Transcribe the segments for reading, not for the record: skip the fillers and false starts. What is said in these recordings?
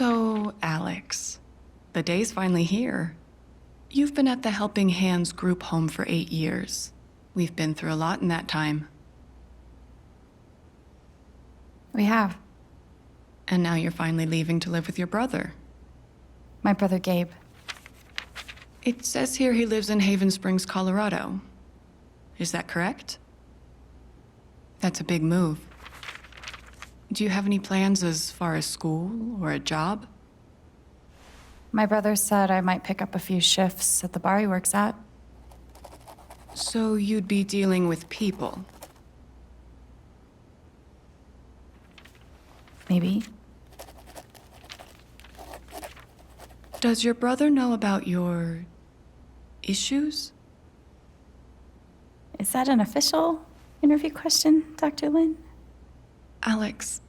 So, Alex, the day's finally here. You've been at the Helping Hands group home for 8 years. We've been through a lot in that time. We have. And now you're finally leaving to live with your brother. My brother Gabe. It says here he lives in Haven Springs, Colorado. Is that correct? That's a big move. Do you have any plans as far as school or a job? My brother said I might pick up a few shifts at the bar he works at. So you'd be dealing with people? Maybe. Does your brother know about your issues? Is that an official interview question, Dr. Lin? Alex,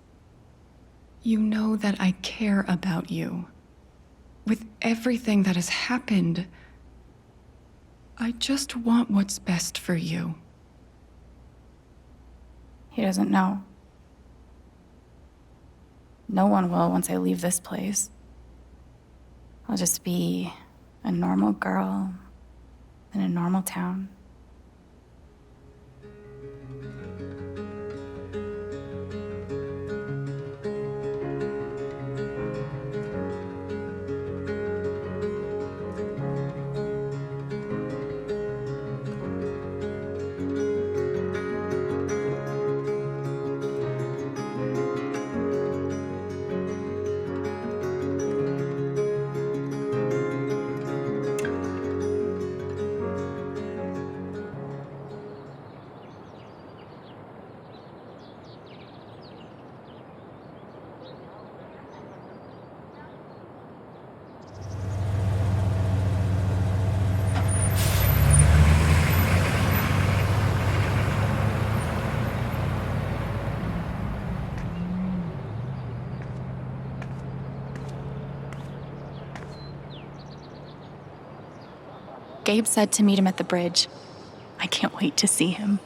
you know that I care about you. With everything that has happened, I just want what's best for you. He doesn't know. No one will once I leave this place. I'll just be a normal girl in a normal town. Gabe said to meet him at the bridge. I can't wait to see him.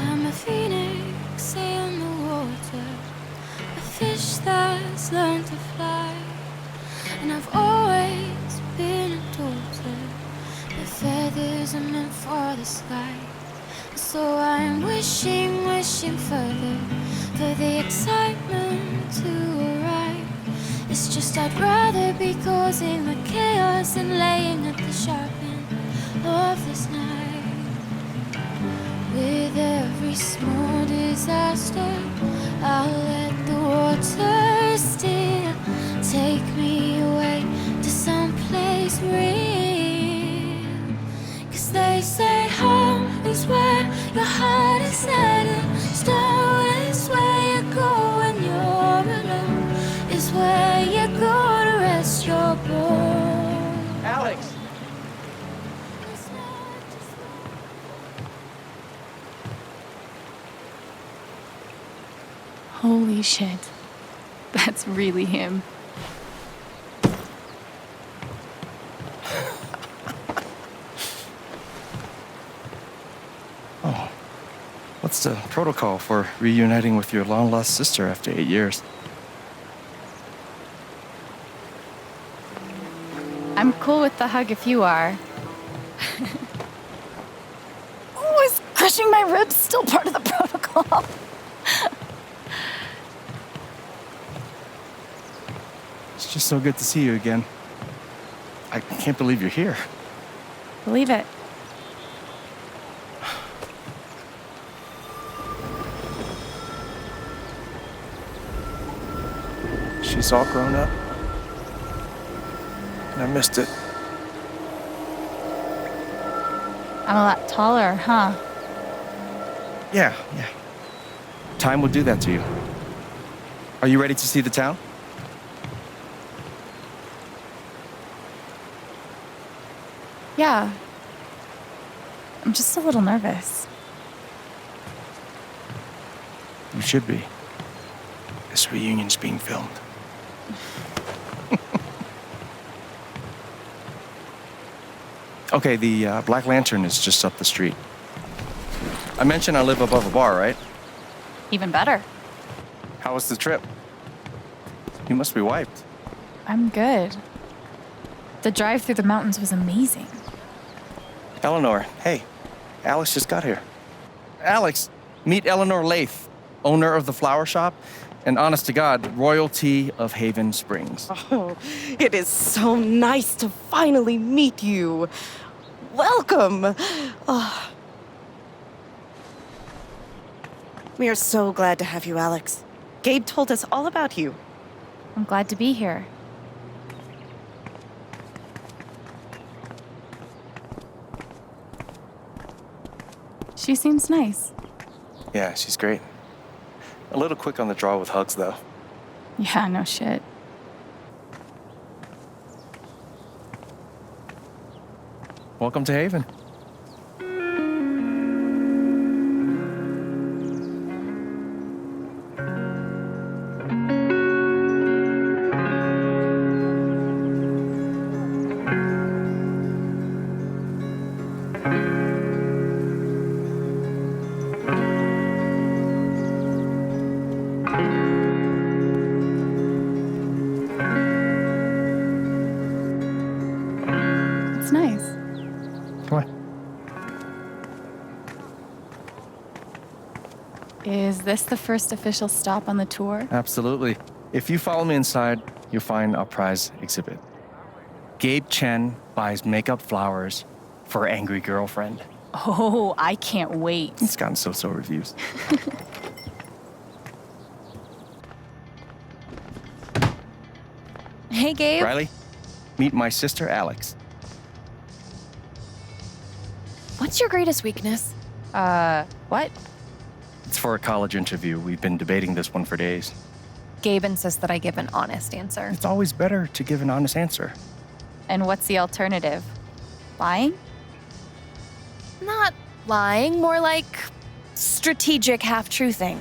I'm a phoenix in the water, a fish that's learned to fly. And I've always been a daughter, but feathers are meant for the sky. So I'm wishing further for the excitement to arrive. It's just I'd rather be causing the chaos than laying at the sharp end of this night. With every small disaster, I'll let the water steer. Take me away to some place real. 'Cause they say home is where your heart is set, and stone is where you go when you're alone. Is where you go to rest your bones. Alex! Holy shit. That's really him. What's the protocol for reuniting with your long-lost sister after 8 years? I'm cool with the hug if you are. Oh, is crushing my ribs still part of the protocol? It's just so good to see you again. I can't believe you're here. Believe it. She's all grown up. And I missed it. I'm a lot taller, huh? Yeah. Time will do that to you. Are you ready to see the town? Yeah. I'm just a little nervous. You should be. This reunion's being filmed. Okay, the Black Lantern is just up the street. I mentioned I live above a bar, right? Even better. How was the trip? You must be wiped. I'm good. The drive through the mountains was amazing. Eleanor, hey, Alex just got here. Alex, meet Eleanor Lath, owner of the flower shop, and honest to God, royalty of Haven Springs. Oh, it is so nice to finally meet you. Welcome. Oh. We are so glad to have you, Alex. Gabe told us all about you. I'm glad to be here. She seems nice. Yeah, she's great. A little quick on the draw with hugs, though. Yeah, no shit. Welcome to Haven. It's nice. Come on. Is this the first official stop on the tour? Absolutely. If you follow me inside, you'll find our prize exhibit. Gabe Chen buys makeup flowers for angry girlfriend. Oh, I can't wait. It's gotten so-so reviews. Hey, Gabe. Riley, meet my sister Alex. What's your greatest weakness? What? It's for a college interview. We've been debating this one for days. Gabe insists that I give an honest answer. It's always better to give an honest answer. And what's the alternative? Lying? Not lying, more like strategic half-truthing.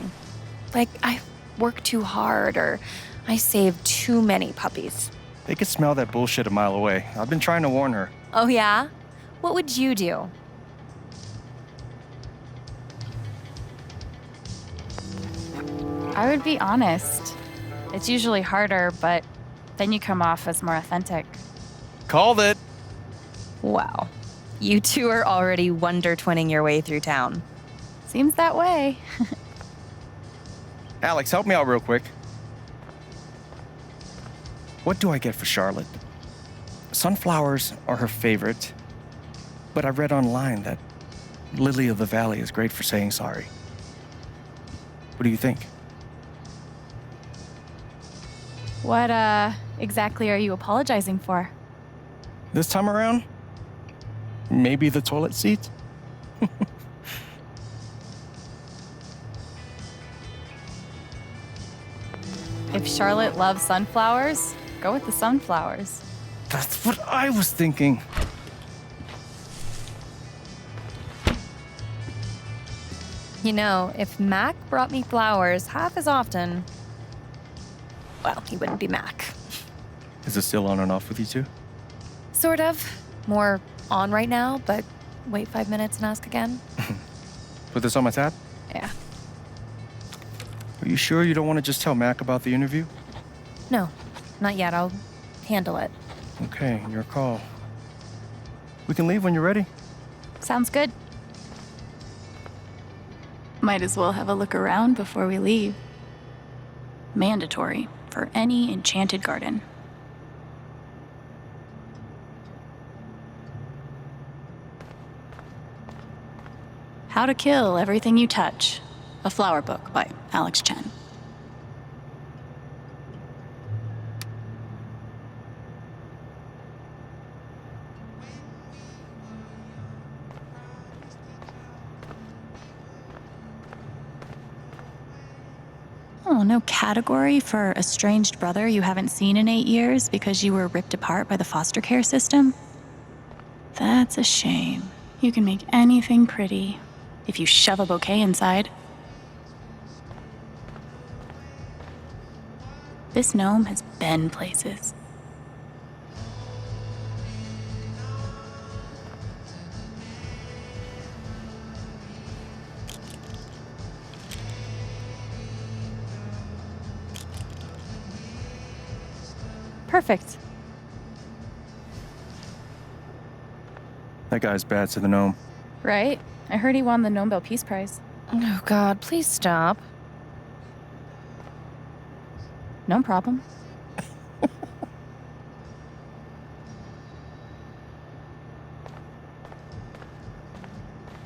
Like, I work too hard or I save too many puppies. They could smell that bullshit a mile away. I've been trying to warn her. Oh, yeah? What would you do? I would be honest. It's usually harder, but then you come off as more authentic. Called it. Wow. You two are already wonder twinning your way through town. Seems that way. Alex, help me out real quick. What do I get for Charlotte? Sunflowers are her favorite, but I read online that Lily of the Valley is great for saying sorry. What do you think? What, exactly are you apologizing for? This time around, maybe the toilet seat? If Charlotte loves sunflowers, go with the sunflowers. That's what I was thinking. You know, if Mac brought me flowers half as often, well, he wouldn't be Mac. Is it still on and off with you two? Sort of. More on right now, but wait 5 minutes and ask again. Put this on my tab? Yeah. Are you sure you don't want to just tell Mac about the interview? No, not yet. I'll handle it. Okay, your call. We can leave when you're ready. Sounds good. Might as well have a look around before we leave. Mandatory for any enchanted garden. How to Kill Everything You Touch, a flower book by Alex Chen. Oh, no category for estranged brother you haven't seen in 8 years because you were ripped apart by the foster care system? That's a shame. You can make anything pretty if you shove a bouquet inside. This gnome has been places. Perfect. That guy's bad to the gnome. Right? I heard he won the Nobel Peace Prize. Oh, God, please stop. No problem.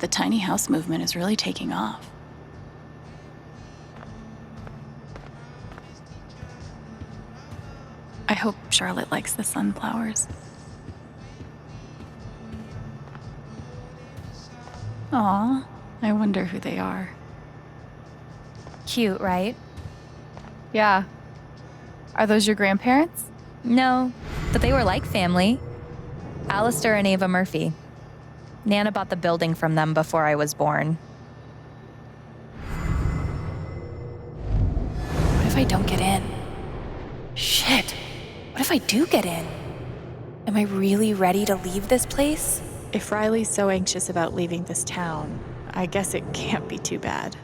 The tiny house movement is really taking off. I hope Charlotte likes the sunflowers. Aw, I wonder who they are. Cute, right? Yeah. Are those your grandparents? No, but they were like family. Alistair and Ava Murphy. Nana bought the building from them before I was born. What if I don't get in? Shit. What if I do get in? Am I really ready to leave this place? If Riley's so anxious about leaving this town, I guess it can't be too bad.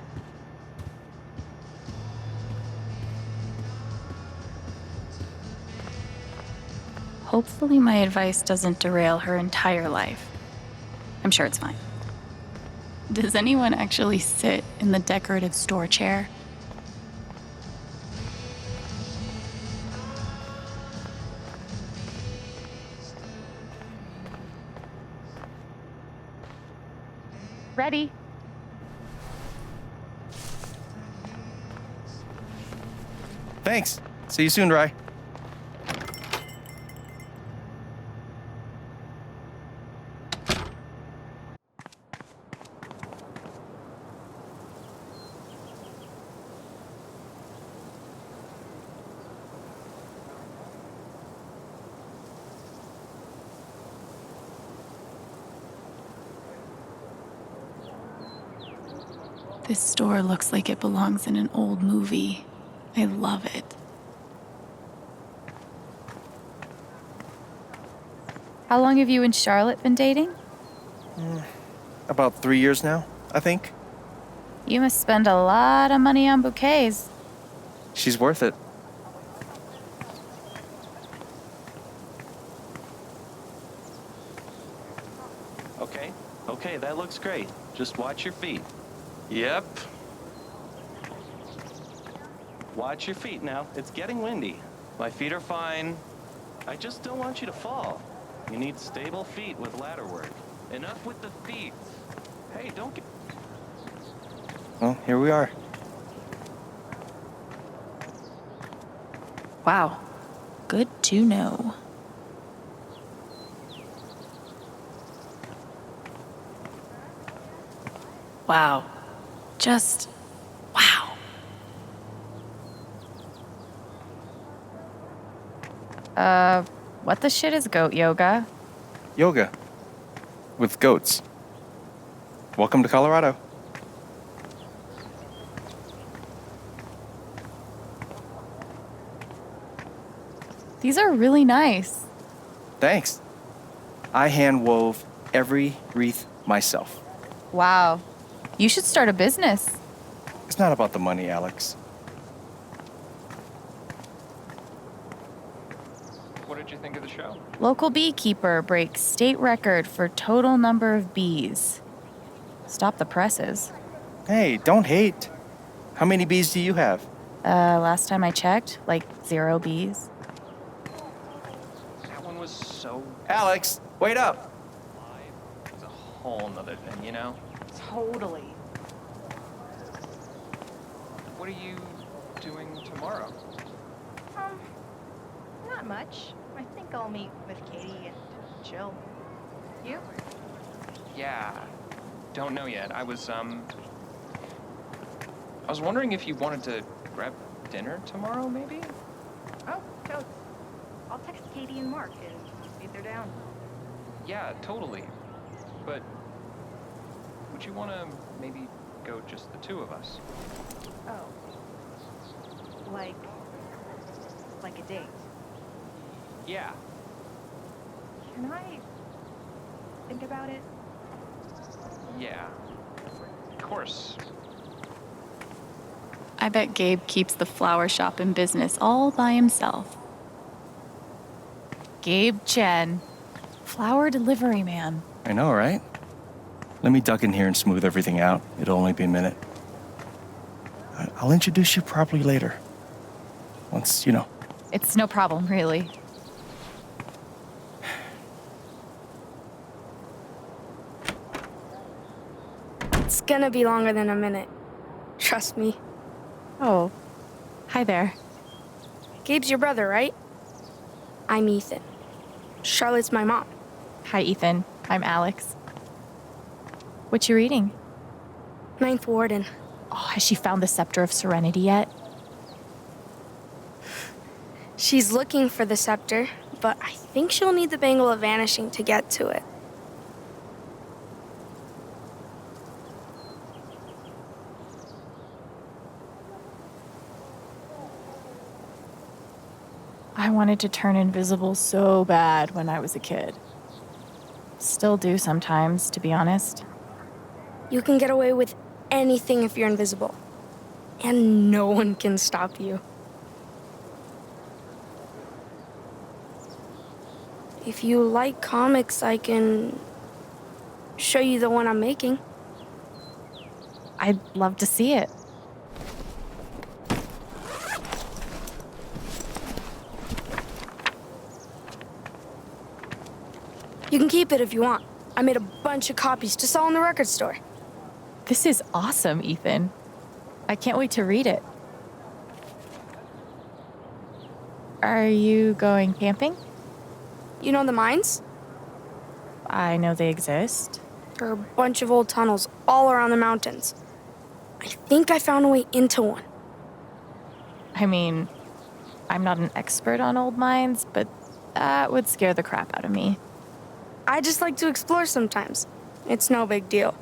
Hopefully my advice doesn't derail her entire life. I'm sure it's fine. Does anyone actually sit in the decorative store chair? Ready? Thanks. See you soon, Rye. This store looks like it belongs in an old movie. I love it. How long have you and Charlotte been dating? About 3 years now, I think. You must spend a lot of money on bouquets. She's worth it. Okay, that looks great. Just watch your feet. Yep. Watch your feet now. It's getting windy. My feet are fine. I just don't want you to fall. You need stable feet with ladder work. Enough with the feet. Hey, don't get... Well, here we are. Wow. Good to know. Wow. Just wow. What the shit is goat yoga? Yoga. With goats. Welcome to Colorado. These are really nice. Thanks. I hand wove every wreath myself. Wow. You should start a business. not about the money, Alex. What did you think of the show? Local beekeeper breaks state record for total number of bees. Stop the presses. Hey, don't hate. How many bees do you have? Last time I checked, like 0 bees. That one was so Alex, wait up. live. It's a whole nother thing, you know? Totally. What are you doing tomorrow? Not much. I think I'll meet with Katie and chill. You? Yeah, don't know yet. I was wondering if you wanted to grab dinner tomorrow, maybe? Oh, totes. I'll text Katie and Mark and see if they're down. Yeah, totally. But would you want to maybe go just the two of us? Oh. Like a date. Yeah. Can I think about it? Yeah. Of course. I bet Gabe keeps the flower shop in business all by himself. Gabe Chen, flower delivery man. I know, right? Let me duck in here and smooth everything out. It'll only be a minute. I'll introduce you properly later. Once, you know. It's no problem, really. It's gonna be longer than a minute. Trust me. Oh, hi there. Gabe's your brother, right? I'm Ethan. Charlotte's my mom. Hi, Ethan. I'm Alex. What you reading? Ninth Warden. Oh, has she found the Scepter of Serenity yet? She's looking for the scepter, but I think she'll need the Bangle of Vanishing to get to it. I wanted to turn invisible so bad when I was a kid. Still do sometimes, to be honest. You can get away with anything if you're invisible. And no one can stop you. If you like comics, I can show you the one I'm making. I'd love to see it. You can keep it if you want. I made a bunch of copies to sell in the record store. This is awesome, Ethan. I can't wait to read it. Are you going camping? You know the mines? I know they exist. There are a bunch of old tunnels all around the mountains. I think I found a way into one. I mean, I'm not an expert on old mines, but that would scare the crap out of me. I just like to explore sometimes. It's no big deal.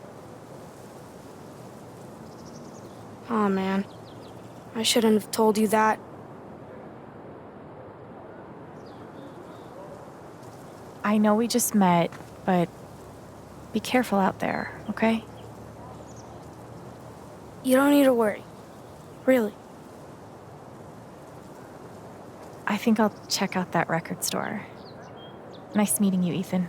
Oh man, I shouldn't have told you that. I know we just met, but be careful out there, okay? You don't need to worry. Really. I think I'll check out that record store. Nice meeting you, Ethan.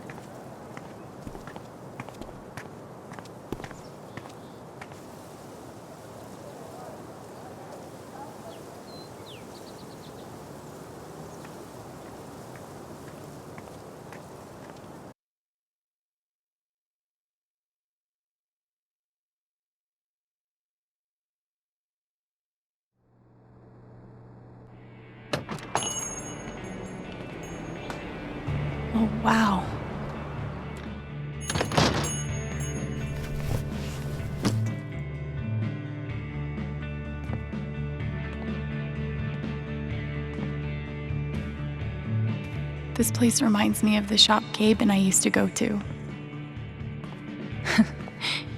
Oh, wow. This place reminds me of the shop Gabe and I used to go to.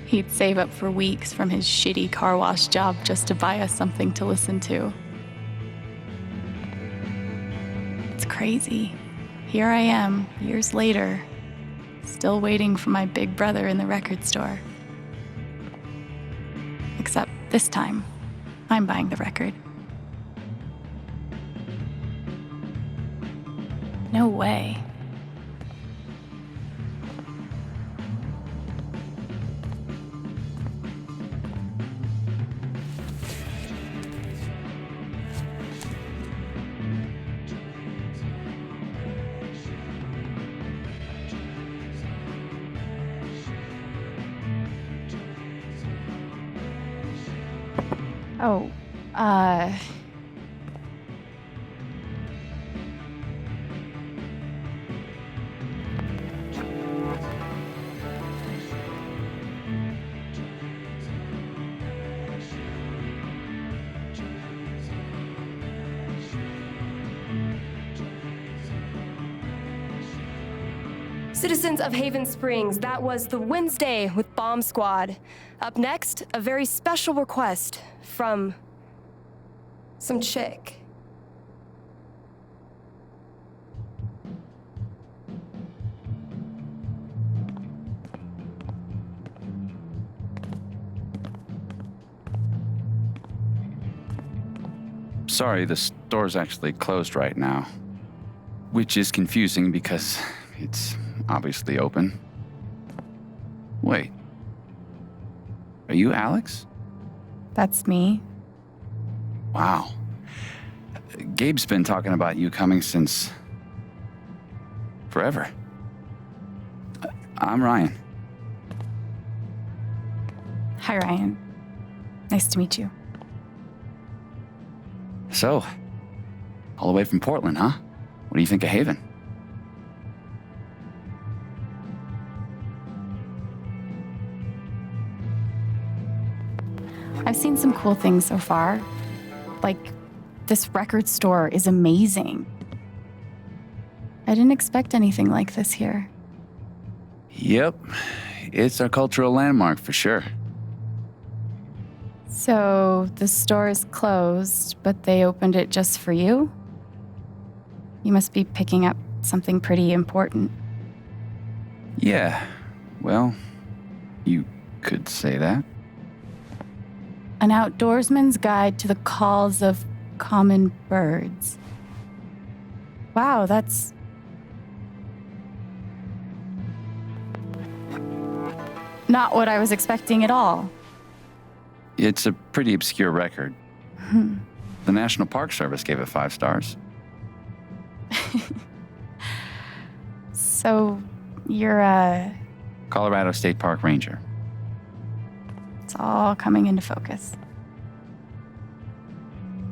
He'd save up for weeks from his shitty car wash job just to buy us something to listen to. It's crazy. Here I am, years later, still waiting for my big brother in the record store. Except this time, I'm buying the record. No way. Oh, Citizens of Haven Springs, that was the Wednesday with Bomb Squad. Up next, a very special request from some chick. Sorry, the store's actually closed right now. Which is confusing because it's obviously open. Wait. Are you Alex? That's me. Wow. Gabe's been talking about you coming since forever. I'm Ryan. hi, Ryan. Nice to meet you. So, all the way from Portland, huh? What do you think of Haven? I've seen some cool things so far. Like, this record store is amazing. I didn't expect anything like this here. Yep. It's a cultural landmark for sure. So, the store is closed, but they opened it just for you? You must be picking up something pretty important. Yeah. Well, you could say that. An outdoorsman's guide to the calls of common birds. Wow, that's... not what I was expecting at all. It's a pretty obscure record. The National Park Service gave it 5 stars. So, you're a... Colorado State Park Ranger. It's all coming into focus.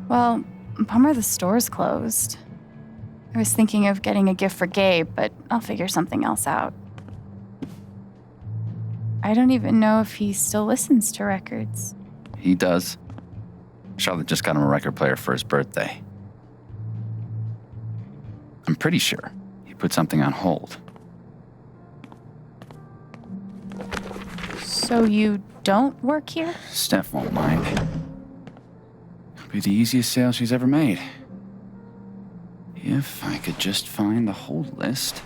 Well, bummer the store's closed. I was thinking of getting a gift for Gabe, but I'll figure something else out. I don't even know if he still listens to records. He does. Charlotte just got him a record player for his birthday. I'm pretty sure he put something on hold. So you don't work here? Steph won't mind. It'll be the easiest sale she's ever made. If I could just find the hold list.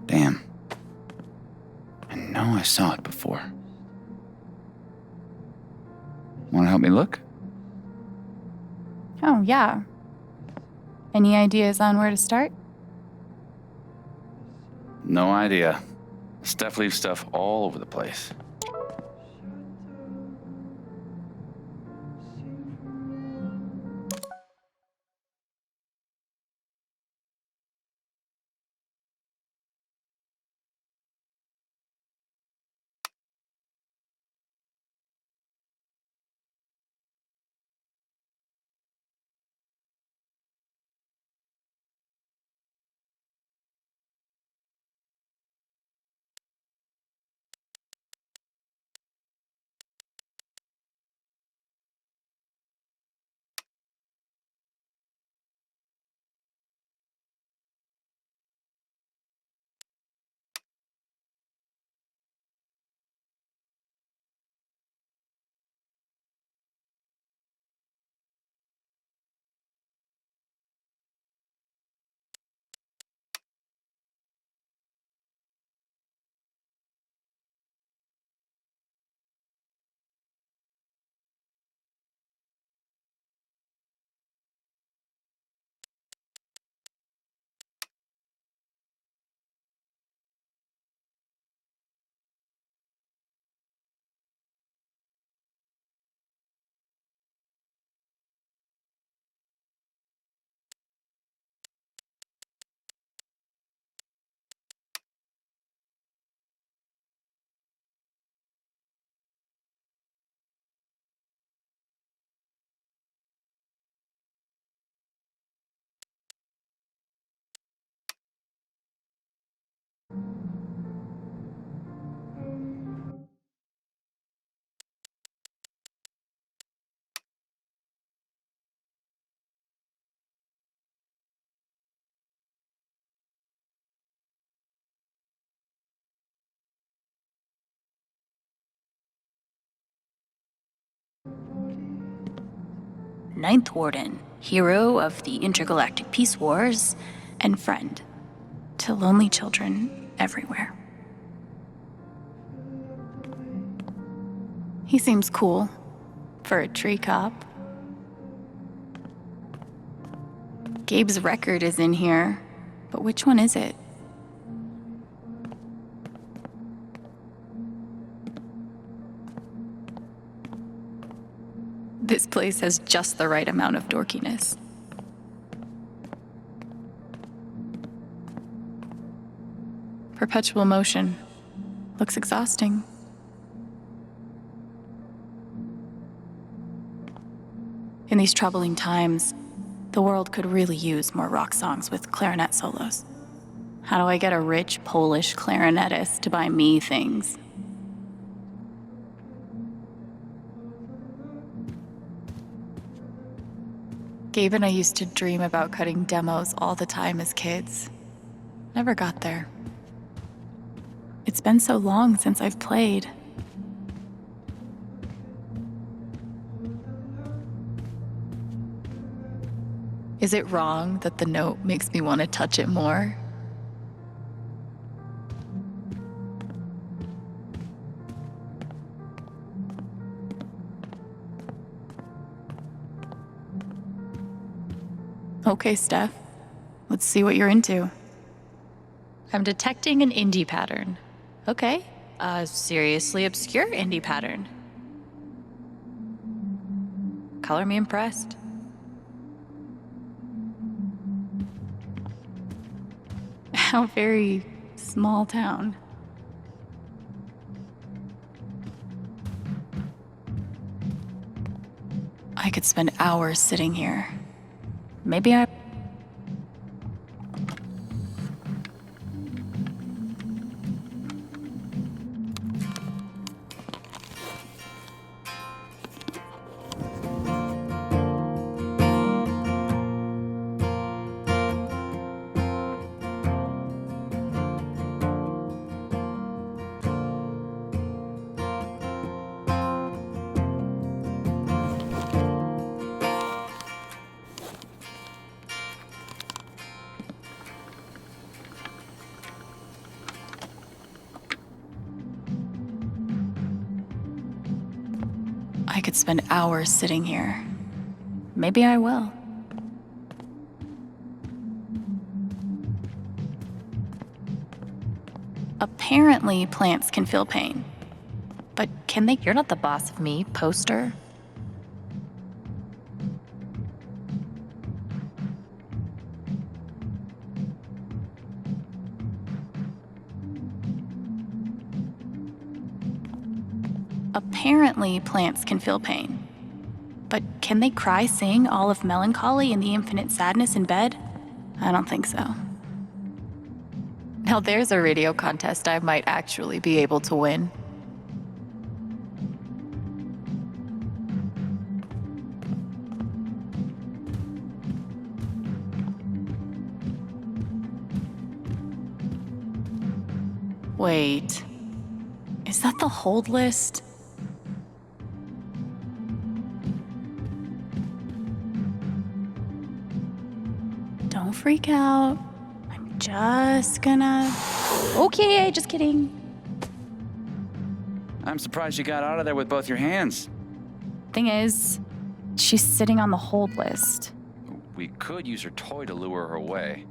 Damn. I know I saw it before. Want to help me look? Oh, yeah. Any ideas on where to start? No idea. Steph leaves stuff all over the place. Ninth Warden, hero of the Intergalactic Peace Wars, and friend to lonely children everywhere. He seems cool for a tree cop. Gabe's record is in here, but which one is it? This place has just the right amount of dorkiness. Perpetual motion. Looks exhausting. In these troubling times, the world could really use more rock songs with clarinet solos. How do I get a rich Polish clarinetist to buy me things? Gabe and I used to dream about cutting demos all the time as kids. Never got there. It's been so long since I've played. Is it wrong that the note makes me want to touch it more? Okay, Steph. Let's see what you're into. I'm detecting an indie pattern. Okay, a seriously obscure indie pattern. Color me impressed. How very small town. I could spend hours sitting here. Maybe I... I could spend hours sitting here. Maybe I will. Apparently, plants can feel pain. But can they? You're not the boss of me, poster. Apparently, plants can feel pain. But can they cry, sing all of melancholy and the infinite sadness in bed? I don't think so. Now there's a radio contest I might actually be able to win. Wait, is that the hold list? Don't freak out. I'm just gonna... Okay, just kidding. I'm surprised you got out of there with both your hands. Thing is, she's sitting on the hold list. We could use her toy to lure her away.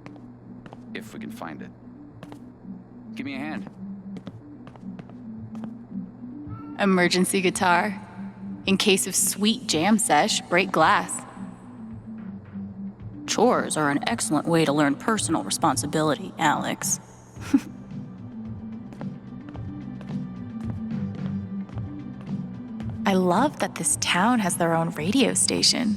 If we can find it. Give me a hand. Emergency guitar. In case of sweet jam sesh, break glass. Chores are an excellent way to learn personal responsibility, Alex. I love that this town has their own radio station.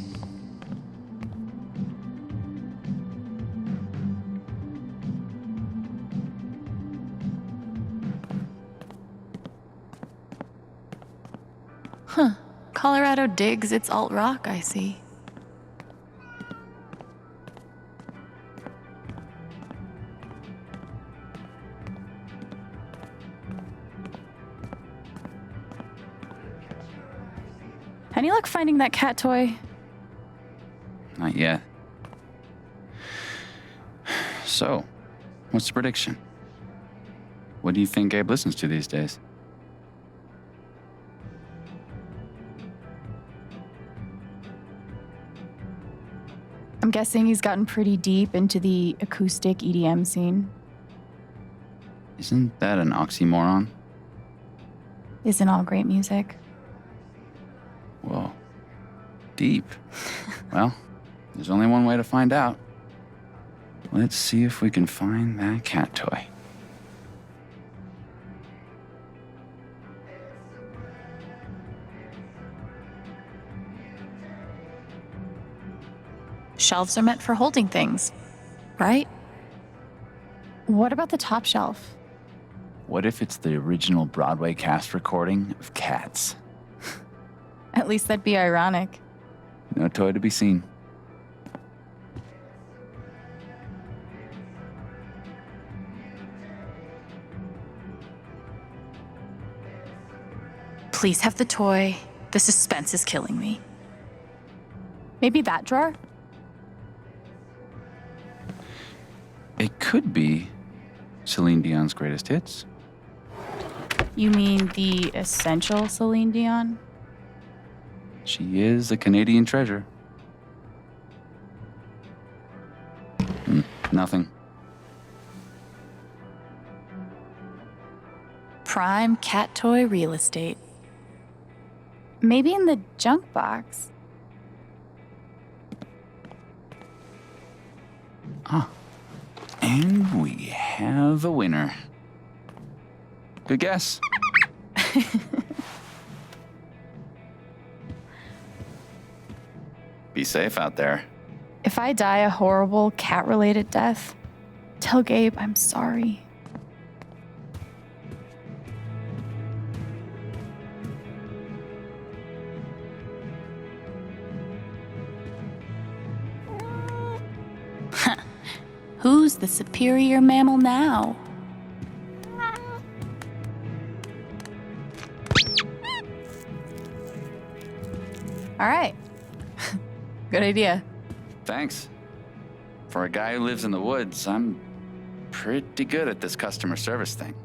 Huh. Colorado digs its alt rock, I see. Any luck finding that cat toy? Not yet. So, what's the prediction? What do you think Gabe listens to these days? I'm guessing he's gotten pretty deep into the acoustic EDM scene. Isn't that an oxymoron? Isn't all great music? Whoa. Deep. Well, there's only one way to find out. Let's see if we can find that cat toy. Shelves are meant for holding things, right? What about the top shelf? What if it's the original Broadway cast recording of Cats? At least that'd be ironic. No toy to be seen. Please have the toy. The suspense is killing me. Maybe that drawer? It could be Celine Dion's greatest hits. You mean the essential Celine Dion? She is a Canadian treasure. Nothing. Prime cat toy real estate. Maybe in the junk box. Ah. And we have a winner. Good guess. Be safe out there. If I die a horrible cat-related death, tell Gabe I'm sorry. Who's the superior mammal now? All right. Good idea. Thanks. For a guy who lives in the woods, I'm pretty good at this customer service thing.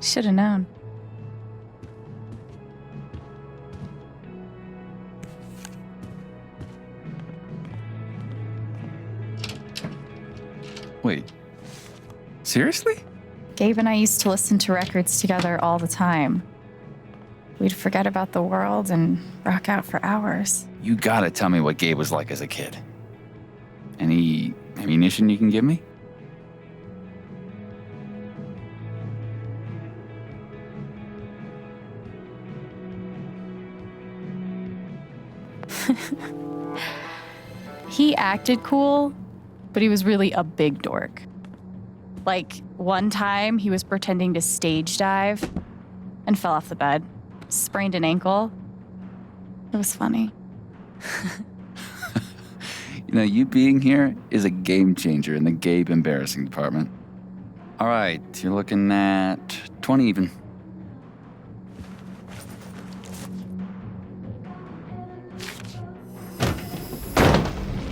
Should have known. Wait. Seriously? Gabe and I used to listen to records together all the time. We'd forget about the world and rock out for hours. You gotta tell me what Gabe was like as a kid. Any ammunition you can give me? He acted cool, but he was really a big dork. Like, one time he was pretending to stage dive and fell off the bed, sprained an ankle. It was funny. You know, you being here is a game changer in the Gabe embarrassing department. All right, you're looking at 20 even.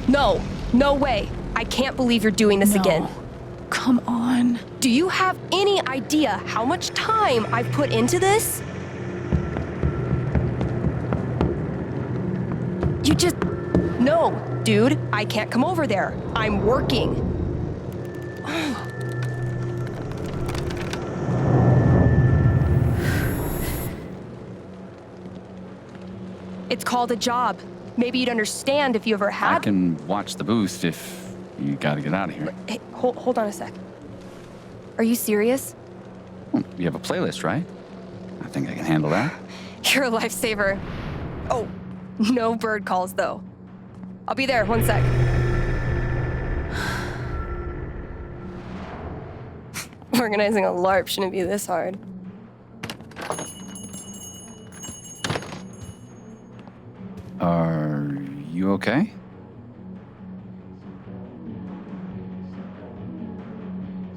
No, no way. I can't believe you're doing this again. Come on. Do you have any idea how much time I've put into this? You just... No, dude, I can't come over there. I'm working. It's called a job. Maybe you'd understand if you ever had... I can watch the booth if you gotta get out of here. Hey, hold on a sec. Are you serious? Well, you have a playlist, right? I think I can handle that. You're a lifesaver. Oh, no bird calls, though. I'll be there, 1 sec. Organizing a LARP shouldn't be this hard. Are you okay?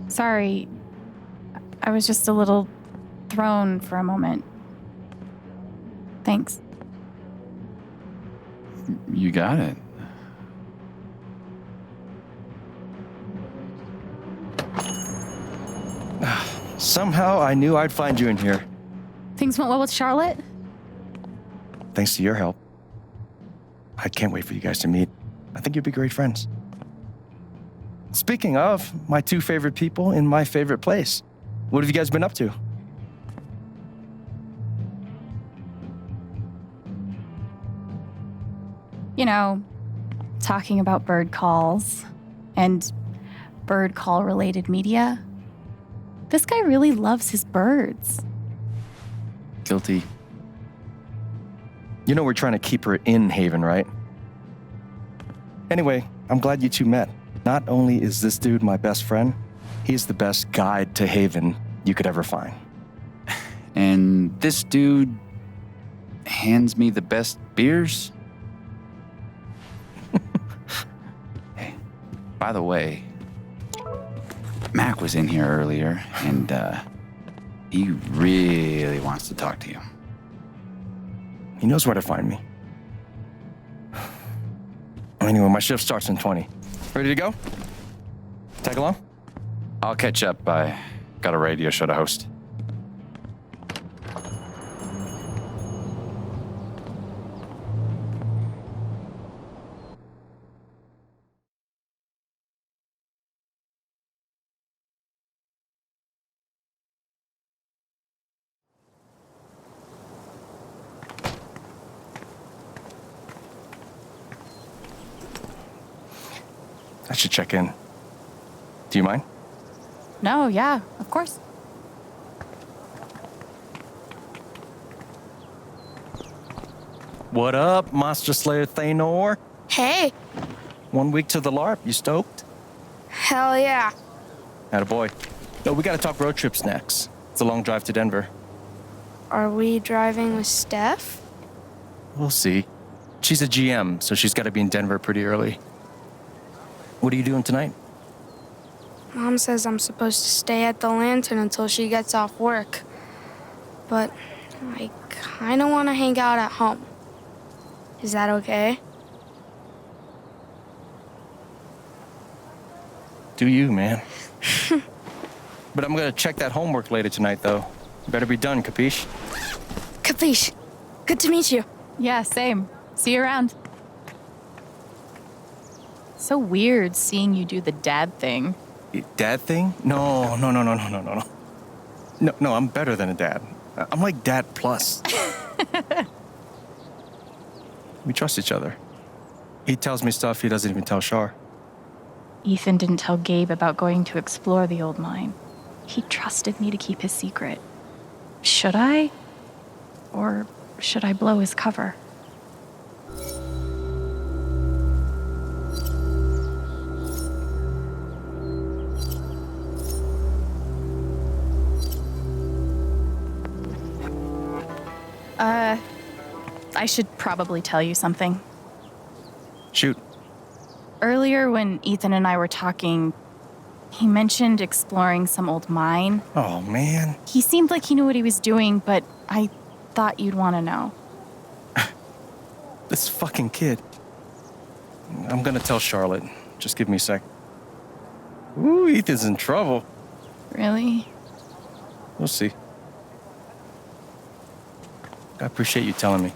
Sorry. I was just a little thrown for a moment. Thanks. You got it. Somehow I knew I'd find you in here. Things went well with Charlotte? Thanks to your help. I can't wait for you guys to meet. I think you'll be great friends. Speaking of, my two favorite people in my favorite place. What have you guys been up to? You know, talking about bird calls and bird call related media. This guy really loves his birds. Guilty. You know we're trying to keep her in Haven, right? Anyway, I'm glad you two met. Not only is this dude my best friend, he's the best guide to Haven you could ever find. And this dude hands me the best beers? Hey, by the way, Mac was in here earlier, and he really wants to talk to you. He knows where to find me. Anyway, my shift starts in 20. Ready to go? Tag along? I'll catch up. I got a radio show to host. I should check in. Do you mind? No, yeah, of course. What up, Monster Slayer Thanor? Hey, 1 week to the LARP. You stoked? hell yeah. Attaboy. No, we gotta talk road trips next. It's a long drive to Denver. Are we driving with Steph? We'll see. She's a GM, so she's gotta be in Denver pretty early. What are you doing tonight? Mom says I'm supposed to stay at the Lantern until she gets off work. But I kinda wanna hang out at home. Is that okay? Do you, man? But I'm gonna check that homework later tonight, though. Better be done, capiche? Capiche. Good to meet you. Yeah, same. See you around. So weird seeing you do the dad thing. Dad thing? No. No, I'm better than a dad. I'm like dad plus. We trust each other. He tells me stuff he doesn't even tell Shar. Ethan didn't tell Gabe about going to explore the old mine. He trusted me to keep his secret. Should I? Or should I blow his cover? I should probably tell you something. Shoot. Earlier, when Ethan and I were talking, he mentioned exploring some old mine. Oh, man. He seemed like he knew what he was doing, but I thought you'd want to know. This fucking kid. I'm gonna tell Charlotte. Just give me a sec. Ooh, Ethan's in trouble. Really? We'll see. I appreciate you telling me.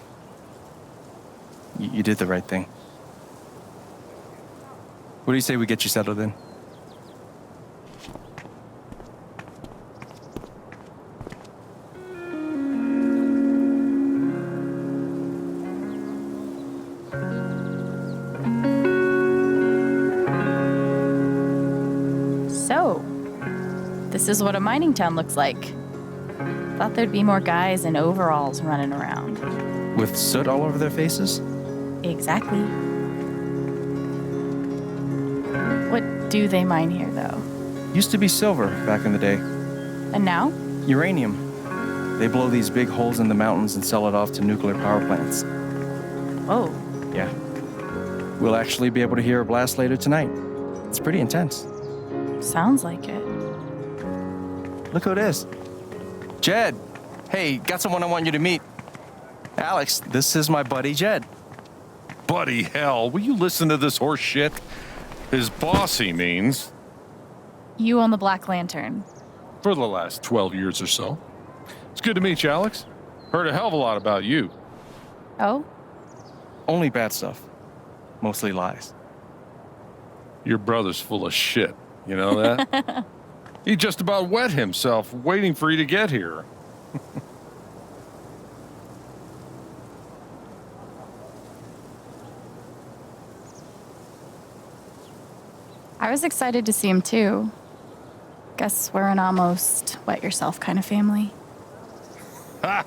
You did the right thing. What do you say we get you settled in? So, this is what a mining town looks like. Thought there'd be more guys in overalls running around. With soot all over their faces? Exactly. What do they mine here, though? Used to be silver back in the day. And now? Uranium. They blow these big holes in the mountains and sell it off to nuclear power plants. Oh, Yeah. We'll actually be able to hear a blast later tonight. It's pretty intense. sounds like it. Look who it is. Jed. Hey, got someone I want you to meet. Alex, this is my buddy Jed. Buddy hell, will you listen to this horse shit? His boss, he means. You own the Black Lantern. For the last 12 years or so. It's good to meet you, Alex. Heard a hell of a lot about you. Oh? Only bad stuff. Mostly lies. Your brother's full of shit. You know that? He just about wet himself waiting for you to get here. I was excited to see him too. Guess we're an almost wet yourself kind of family. Ha!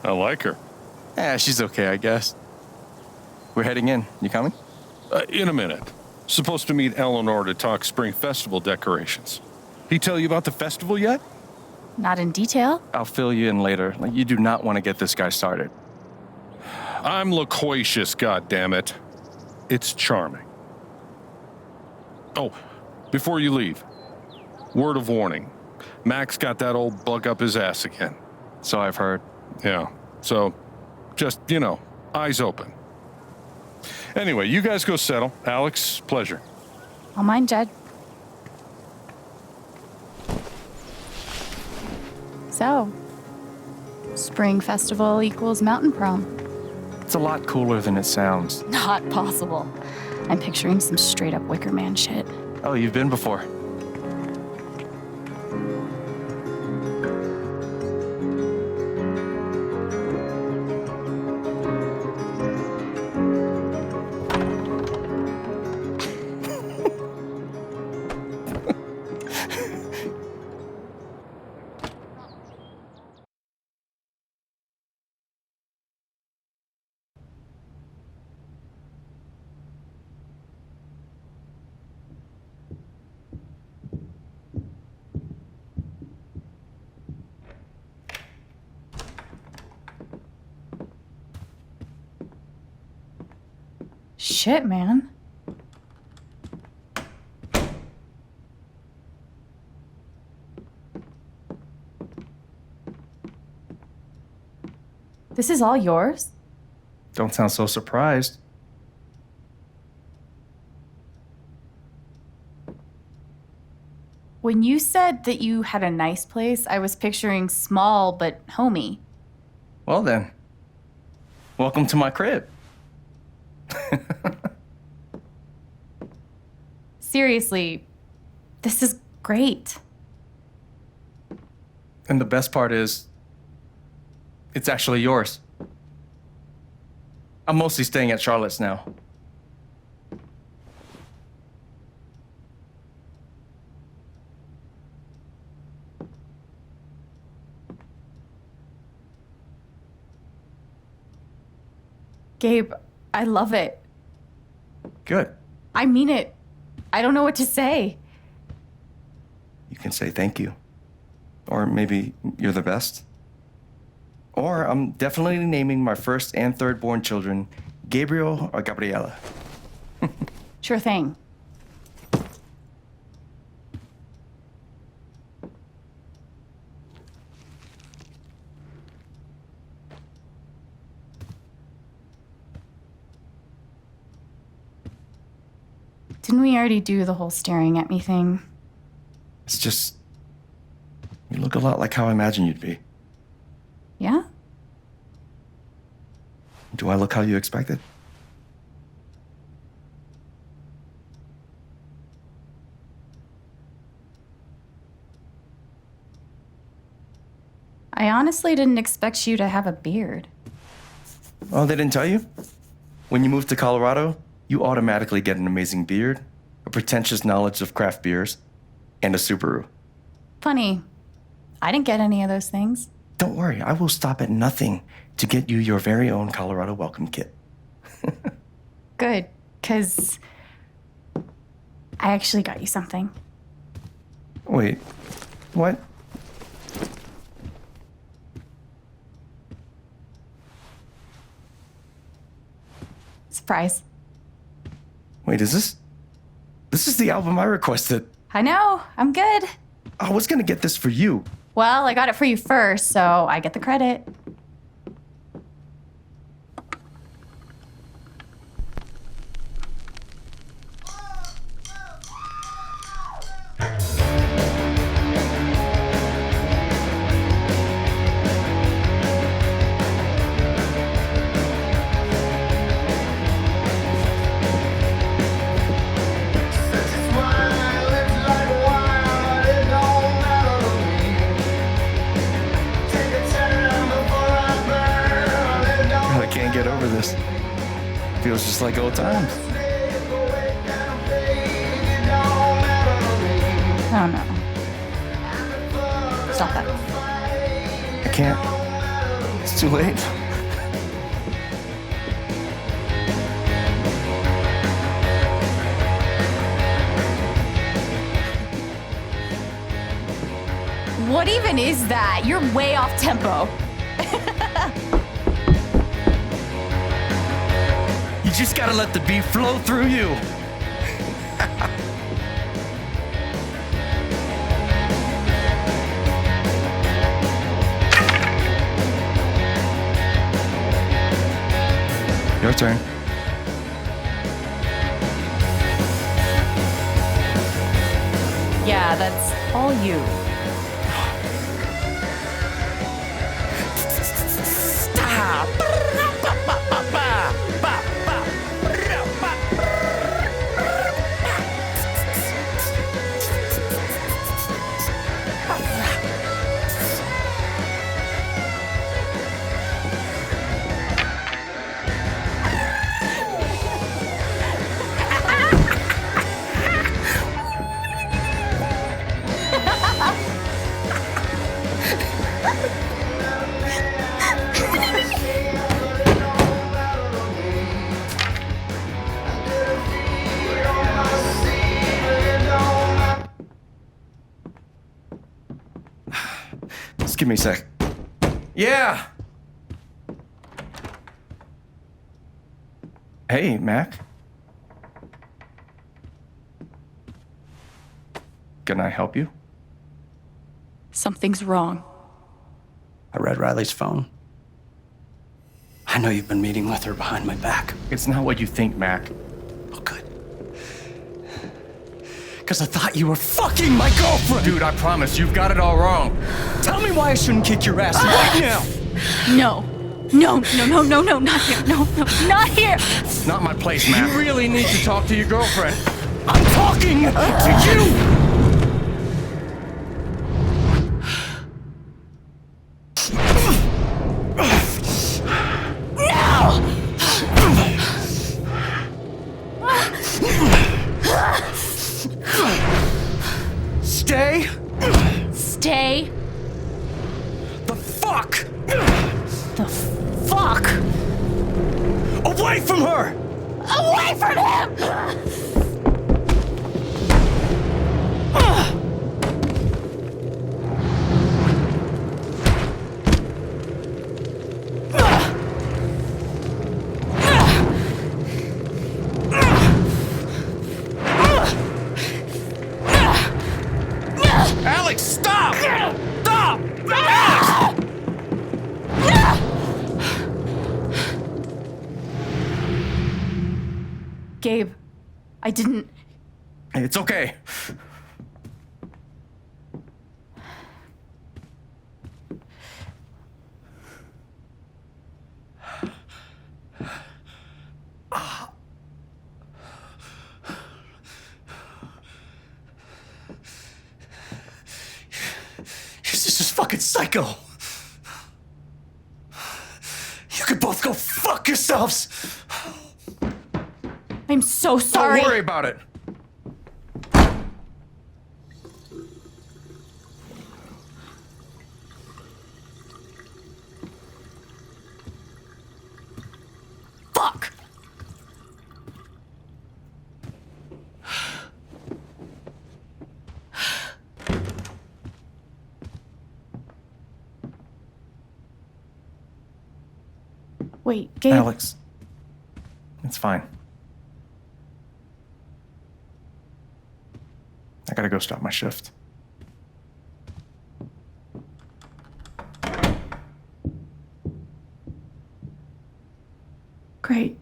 I like her. Yeah, she's okay, I guess. We're heading in. You coming? In a minute. Supposed to meet Eleanor to talk Spring Festival decorations. He tell you about the festival yet? Not in detail. I'll fill you in later. Like, you do not want to get this guy started. I'm loquacious, goddammit. It's charming. Oh, before you leave, word of warning. Max got that old bug up his ass again. So I've heard. Yeah, so just, eyes open. Anyway, you guys go settle. Alex, pleasure. I'll mind Jed. So, Spring Festival equals Mountain Prom. It's a lot cooler than it sounds. Not possible. I'm picturing some straight up Wicker Man shit. Oh, you've been before. Shit, man. This is all yours? Don't sound so surprised. When you said that you had a nice place, I was picturing small but homey. Well then, welcome to my crib. Seriously, this is great. And the best part is, it's actually yours. I'm mostly staying at Charlotte's now. Gabe, I love it. Good. I mean it. I don't know what to say. You can say thank you. Or maybe you're the best. Or I'm definitely naming my first and third born children Gabriel or Gabriela. Sure thing. Didn't we already do the whole staring at me thing? It's just, you look a lot like how I imagined you'd be. Yeah? Do I look how you expected? I honestly didn't expect you to have a beard. Oh, they didn't tell you? When you move to Colorado, you automatically get an amazing beard, a pretentious knowledge of craft beers, and a Subaru. Funny. I didn't get any of those things. Don't worry, I will stop at nothing to get you your very own Colorado welcome kit. Good, because I actually got you something. Wait, what? Surprise. Wait, this is the album I requested. I know, I'm good. I was gonna get this for you. Well, I got it for you first, so I get the credit. I can't get over this. Feels just like old times. Oh no. Stop that. I can't. It's too late. What even is that? You're way off tempo. You just gotta let the beat flow through you. Your turn. Yeah, that's all you. Stop! Just give me a sec. Yeah! Hey, Mac. Can I help you? Something's wrong. I read Riley's phone. I know you've been meeting with her behind my back. It's not what you think, Mac. Oh, good. Because I thought you were fucking my girlfriend! Dude, I promise, you've got it all wrong. Tell me why I shouldn't kick your ass right now! No. No, not here. No, not here. Not my place, Mac. You really need to talk to your girlfriend. I'm talking to you! Stay! Stay The fuck the fuck away from her! away from him! Alex, stop! Stop! Gabe, I didn't. It's okay. This is just fucking psycho. You could both go fuck yourselves. I'm so sorry. Don't worry about it. Fuck. Wait, Gabe. Alex, It's fine. I gotta go stop my shift. Great.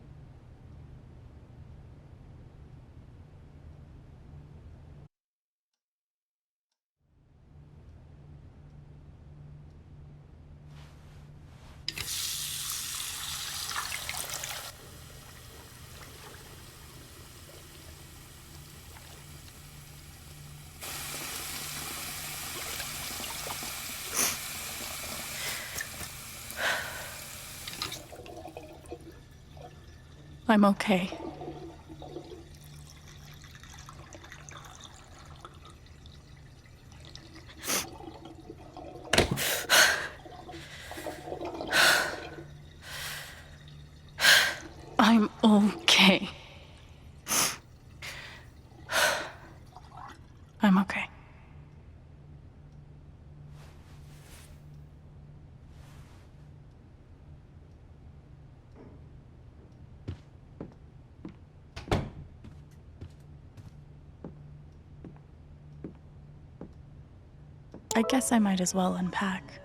I'm okay. I'm okay. I'm okay. I guess I might as well unpack.